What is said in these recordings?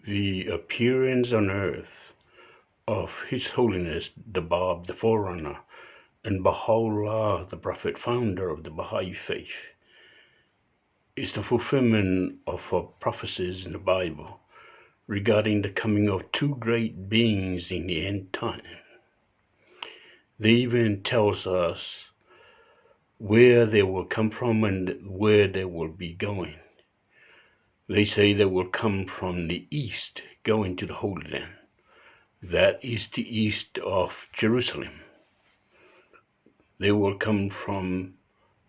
The appearance on earth of His Holiness the Bab, the Forerunner, and Baha'u'llah, the Prophet founder of the Baha'i faith, is the fulfillment of prophecies in the Bible regarding the coming of two great beings in the end time. They even tells us where they will come from and where they will be going. They say they will come from the east, going to the Holy Land. That is the east of Jerusalem. They will come from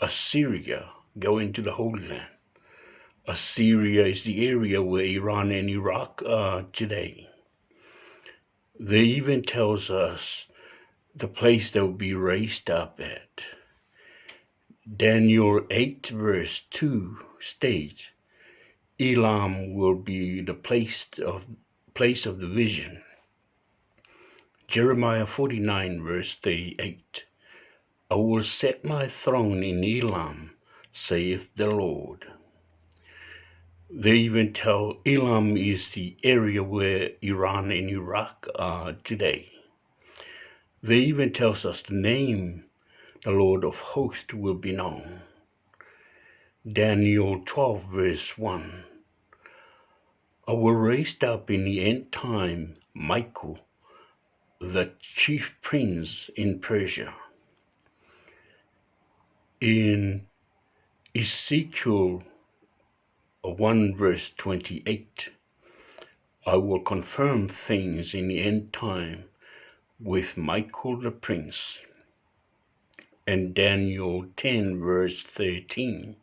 Assyria, going to the Holy Land. Assyria is the area where Iran and Iraq are today. They even tells us the place they will be raised up at. Daniel 8 verse 2 states, Elam will be the place of the vision. Jeremiah 49 verse 38, I will set my throne in Elam, saith the Lord. They even tell Elam is the area where Iran and Iraq are today. They even tells us the name, the Lord of hosts, will be known. Daniel 12 verse 1, I will raise up in the end time Michael, the chief prince in Persia. In Ezekiel 1 verse 28, I will confirm things in the end time with Michael the prince. And Daniel 10 verse 13,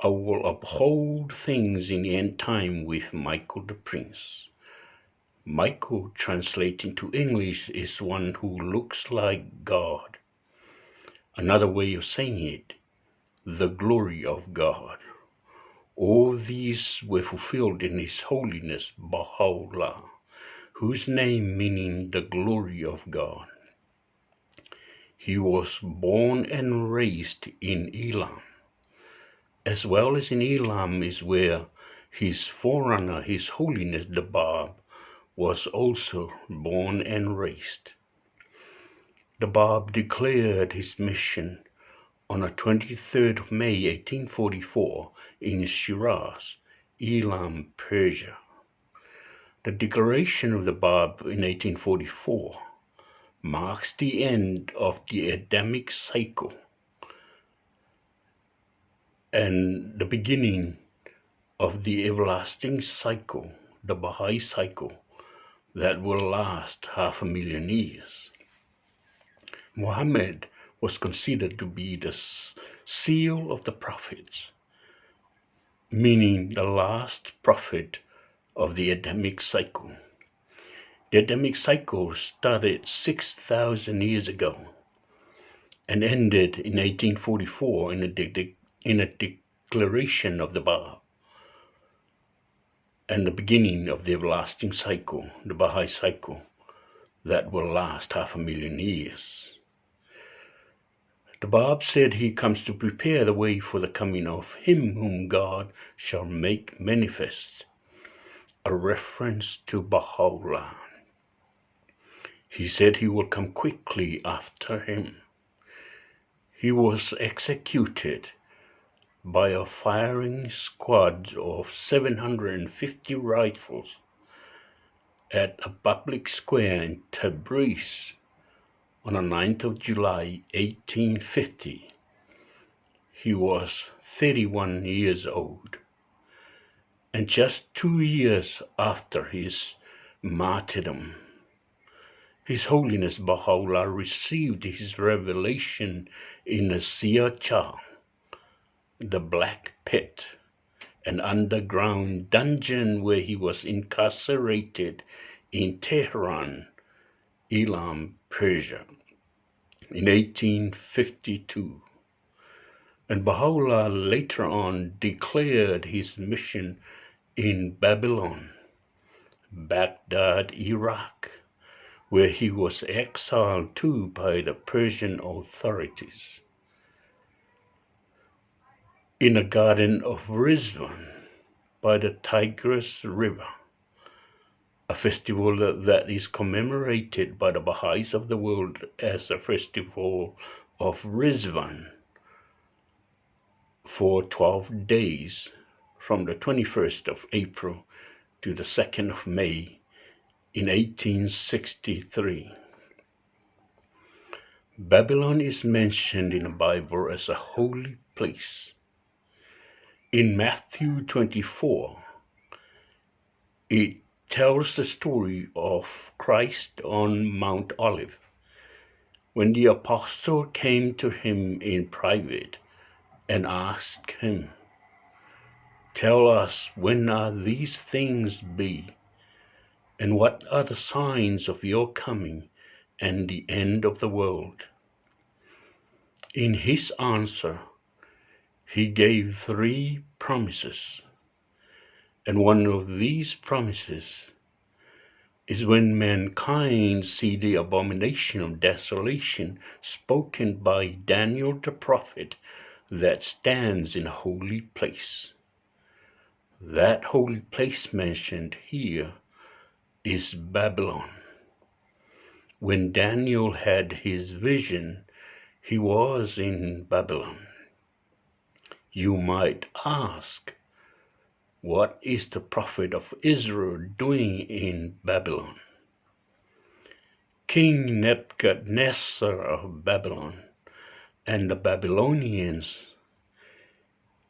I will uphold things in the end time with Michael the prince. Michael, translated into English, is one who looks like God. Another way of saying it, the glory of God. All these were fulfilled in His Holiness Baha'u'llah, whose name meaning the glory of God. He was born and raised in Elam. As well as in Elam is where His Forerunner, His Holiness the Bab, was also born and raised. The Bab declared his mission on the 23rd of May 1844 in Shiraz, Elam, Persia. The declaration of the Bab in 1844 marks the end of the Adamic cycle and the beginning of the everlasting cycle, the Baha'i cycle, that will last 500,000 years. Muhammad was considered to be the seal of the prophets, meaning the last prophet of the Adamic cycle. The Adamic cycle started 6,000 years ago and ended in 1844 in a declaration of the Bab, and the beginning of the everlasting cycle, the Baha'i cycle, that will last 500,000 years. The Bab said he comes to prepare the way for the coming of him whom God shall make manifest, a reference to Baha'u'llah. He said he will come quickly after him. He was executed by a firing squad of 750 rifles at a public square in Tabriz on the 9th of July 1850. He was 31 years old, and just 2 years after his martyrdom, His Holiness Baha'u'llah received his revelation in the Siyah, the Black Pit, an underground dungeon where he was incarcerated in Tehran, Elam, Persia, in 1852. And Baha'u'llah later on declared his mission in Babylon, Baghdad, Iraq, where he was exiled to by the Persian authorities. In the Garden of Rizwan by the Tigris River, a festival that is commemorated by the Baha'is of the world as the festival of Rizwan for 12 days from the 21st of April to the 2nd of May in 1863. Babylon is mentioned in the Bible as a holy place. In Matthew 24, it tells the story of Christ on Mount Olive, when the apostle came to him in private and asked him, "Tell us, when are these things be, and what are the signs of your coming and the end of the world?" In his answer, he gave 3 promises, and one of these promises is when mankind see the abomination of desolation spoken by Daniel the prophet that stands in a holy place. That holy place mentioned here is Babylon. When Daniel had his vision, he was in Babylon. You might ask, what is the prophet of Israel doing in Babylon? King Nebuchadnezzar of Babylon and the Babylonians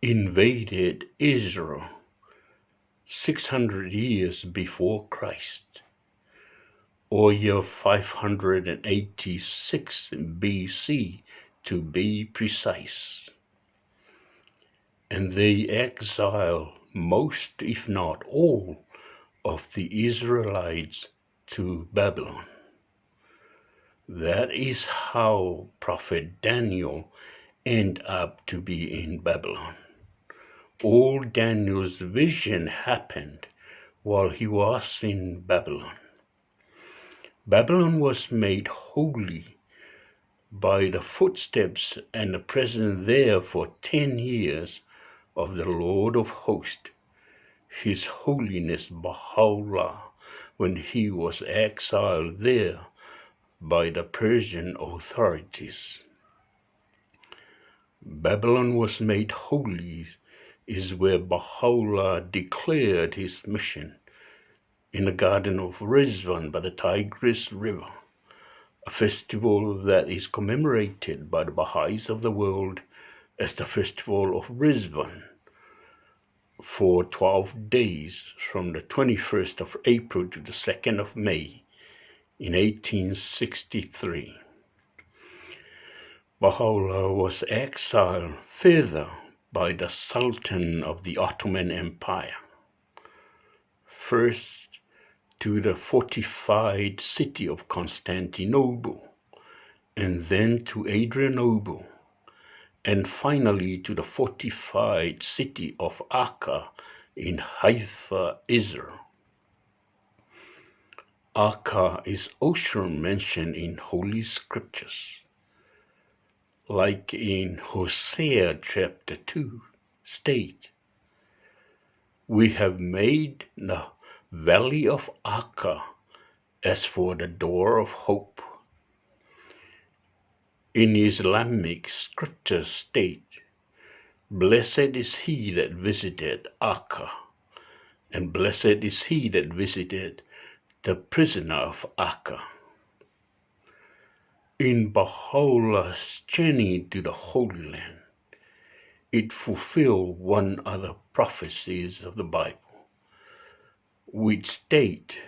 invaded Israel 600 years before Christ, or year 586 BC to be precise. And they exiled most, if not all, of the Israelites to Babylon. That is how Prophet Daniel ended up to be in Babylon. All Daniel's vision happened while he was in Babylon. Babylon was made holy by the footsteps and the presence there for 10 years of the Lord of Hosts, His Holiness Baha'u'llah, when he was exiled there by the Persian authorities. Babylon was made holy is where Baha'u'llah declared his mission in the Garden of Rizwan by the Tigris River, a festival that is commemorated by the Baha'is of the world as the Festival of Rizwan for 12 days from the 21st of April to the 2nd of May in 1863. Baha'u'llah was exiled further by the Sultan of the Ottoman Empire, first to the fortified city of Constantinople, and then to Adrianople, and finally to the fortified city of Akka in Haifa, Israel. Akka is also mentioned in Holy Scriptures, like in Hosea chapter 2 state, "We have made the valley of Akka as for the door of hope." In Islamic scriptures state, "Blessed is he that visited Akka, and blessed is he that visited the prisoner of Akka." In Baha'u'llah's journey to the Holy Land, it fulfilled one of the prophecies of the Bible, which state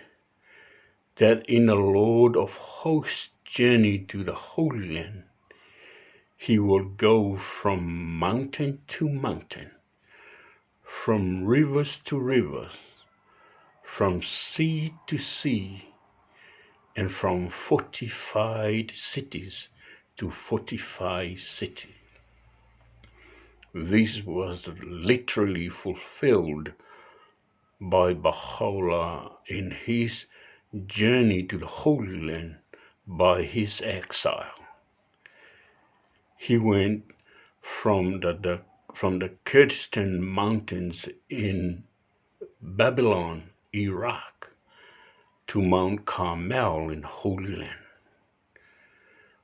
that in the Lord of Hosts' journey to the Holy Land, he will go from mountain to mountain, from rivers to rivers, from sea to sea, and from fortified cities to fortified city. This was literally fulfilled by Baha'u'llah in his journey to the Holy Land by his exile. He went from the Kurdistan mountains in Babylon, Iraq, to Mount Carmel in Holy Land.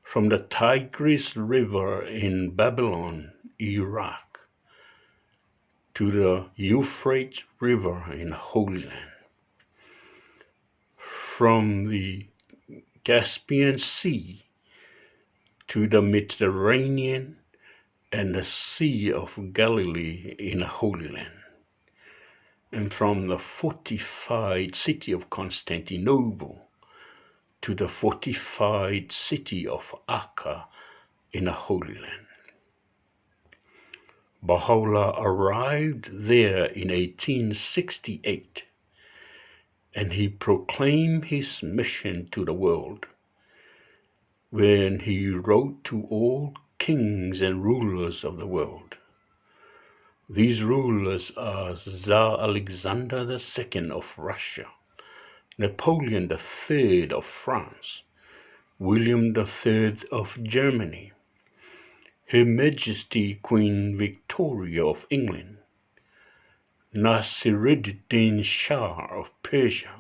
From the Tigris River in Babylon, Iraq, to the Euphrates River in Holy Land. From the Caspian Sea to the Mediterranean and the Sea of Galilee in Holy Land. And from the fortified city of Constantinople to the fortified city of Akka in the Holy Land. Baha'u'llah arrived there in 1868, and he proclaimed his mission to the world when he wrote to all kings and rulers of the world. These rulers are Tsar Alexander II of Russia, Napoleon III of France, William III of Germany, Her Majesty Queen Victoria of England, Nasiruddin Shah of Persia,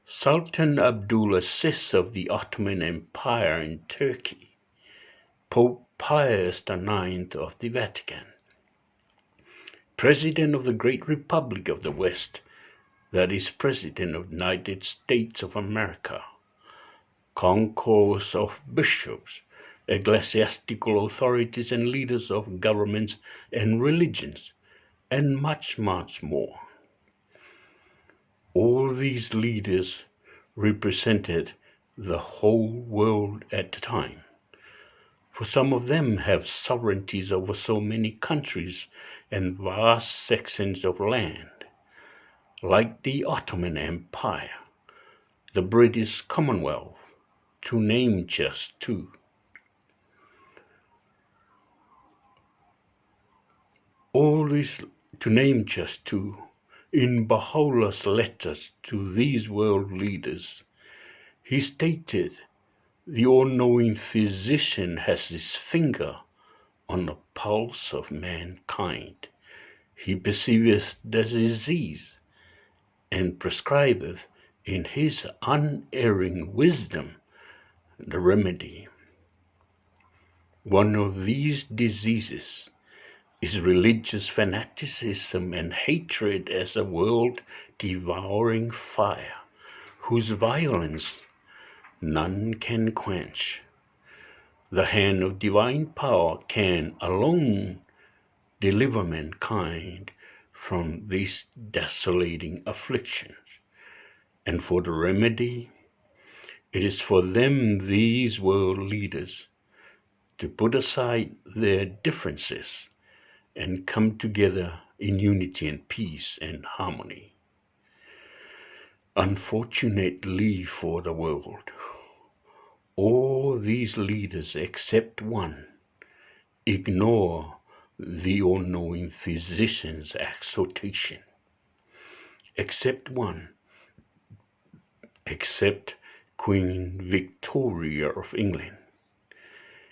Sultan Abdulaziz of the Ottoman Empire in Turkey, Pope Pius IX of the Vatican, President of the Great Republic of the West, that is, President of the United States of America, concourse of bishops, ecclesiastical authorities and leaders of governments and religions, and much, much more. All these leaders represented the whole world at the time, for some of them have sovereignties over so many countries and vast sections of land, like the Ottoman Empire, the British Commonwealth, to name just two. In Baha'u'llah's letters to these world leaders, he stated, the all-knowing physician has his finger on the pulse of mankind. He perceiveth the disease, and prescribeth in his unerring wisdom the remedy. One of these diseases is religious fanaticism and hatred as a world-devouring fire, whose violence none can quench. The hand of divine power can alone deliver mankind from these desolating afflictions. And for the remedy, it is for them, these world leaders, to put aside their differences and come together in unity and peace and harmony. Unfortunately for the world, all these leaders except one ignore the all-knowing physician's exhortation. Except one, except Queen Victoria of England.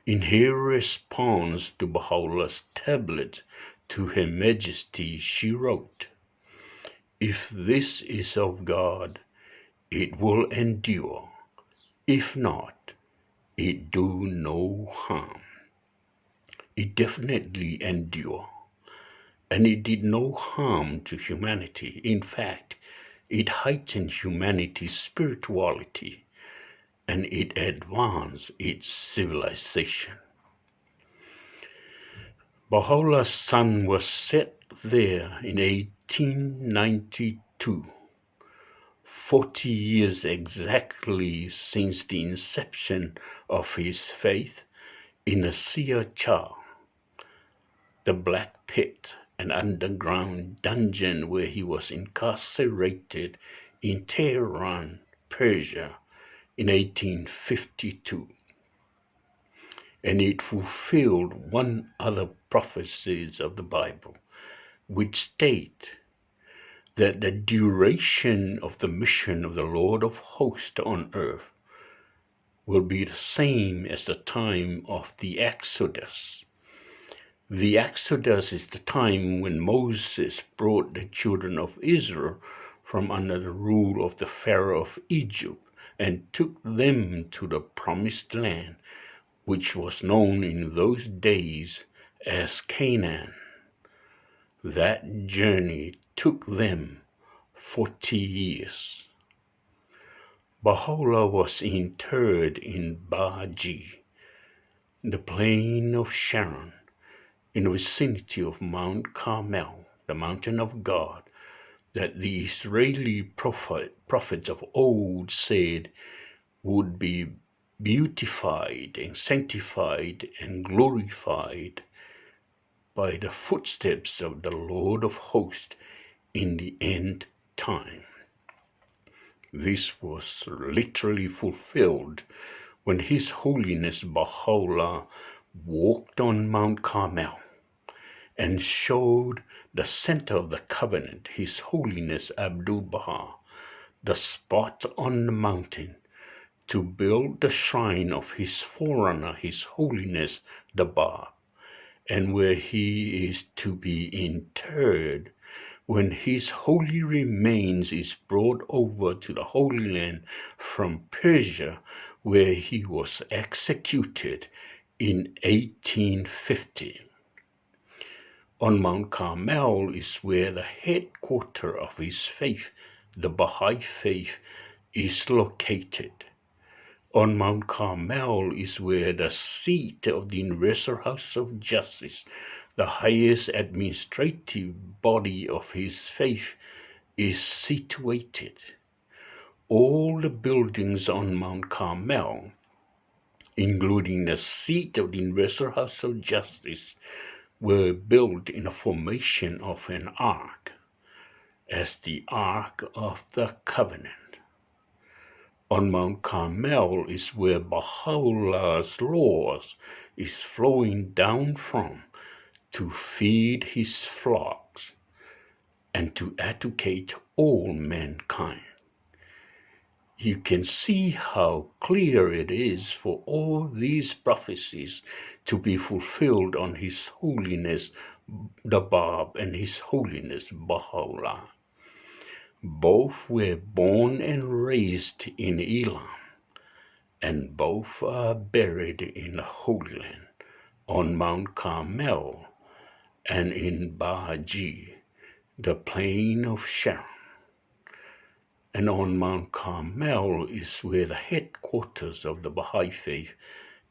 In her response to Baha'u'llah's tablet to Her Majesty, she wrote, "If this is of God, it will endure. If not, it do no harm." It definitely endured, and it did no harm to humanity. In fact, it heightened humanity's spirituality, and it advanced its civilization. Baha'u'llah's sun was set there in 1892, 40 years exactly since the inception of his faith, in a seer Char, the black pit, an underground dungeon where he was incarcerated in Tehran, Persia, in 1852. And it fulfilled one other prophecies of the Bible, which state that the duration of the mission of the Lord of hosts on earth will be the same as the time of the Exodus. The Exodus is the time when Moses brought the children of Israel from under the rule of the Pharaoh of Egypt, and took them to the promised land, which was known in those days as Canaan. That journey took them 40 years. Baha'u'llah was interred in Ba'ji, the plain of Sharon, in the vicinity of Mount Carmel, the mountain of God, that the Israeli prophets of old said would be beautified and sanctified and glorified by the footsteps of the Lord of hosts in the end time. This was literally fulfilled when His Holiness Baha'u'llah walked on Mount Carmel and showed the center of the covenant, His Holiness Abdu'l-Baha, the spot on the mountain to build the shrine of his forerunner, His Holiness the Bab, and where he is to be interred when his holy remains is brought over to the Holy Land from Persia, where he was executed in 1850. On Mount Carmel is where the headquarters of his faith, the Baha'i faith, is located. On Mount Carmel is where the seat of the Universal House of Justice, the highest administrative body of his faith, is situated. All the buildings on Mount Carmel, including the seat of the Universal House of Justice, were built in the formation of an ark, as the Ark of the Covenant. On Mount Carmel is where Baha'u'llah's laws is flowing down from to feed his flocks and to educate all mankind. You can see how clear it is for all these prophecies to be fulfilled on His Holiness the Bab and His Holiness Baha'u'llah. Both were born and raised in Elam, and both are buried in the Holy Land, on Mount Carmel and in Ba'ji, the plain of Sharon. And on Mount Carmel is where the headquarters of the Baha'i faith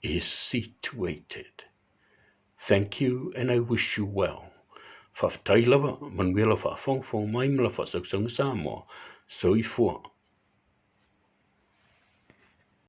is situated. Thank you, and I wish you well. Whaftai lawa, manuela whafongfong mai mla whasauksang Samoa, soifua.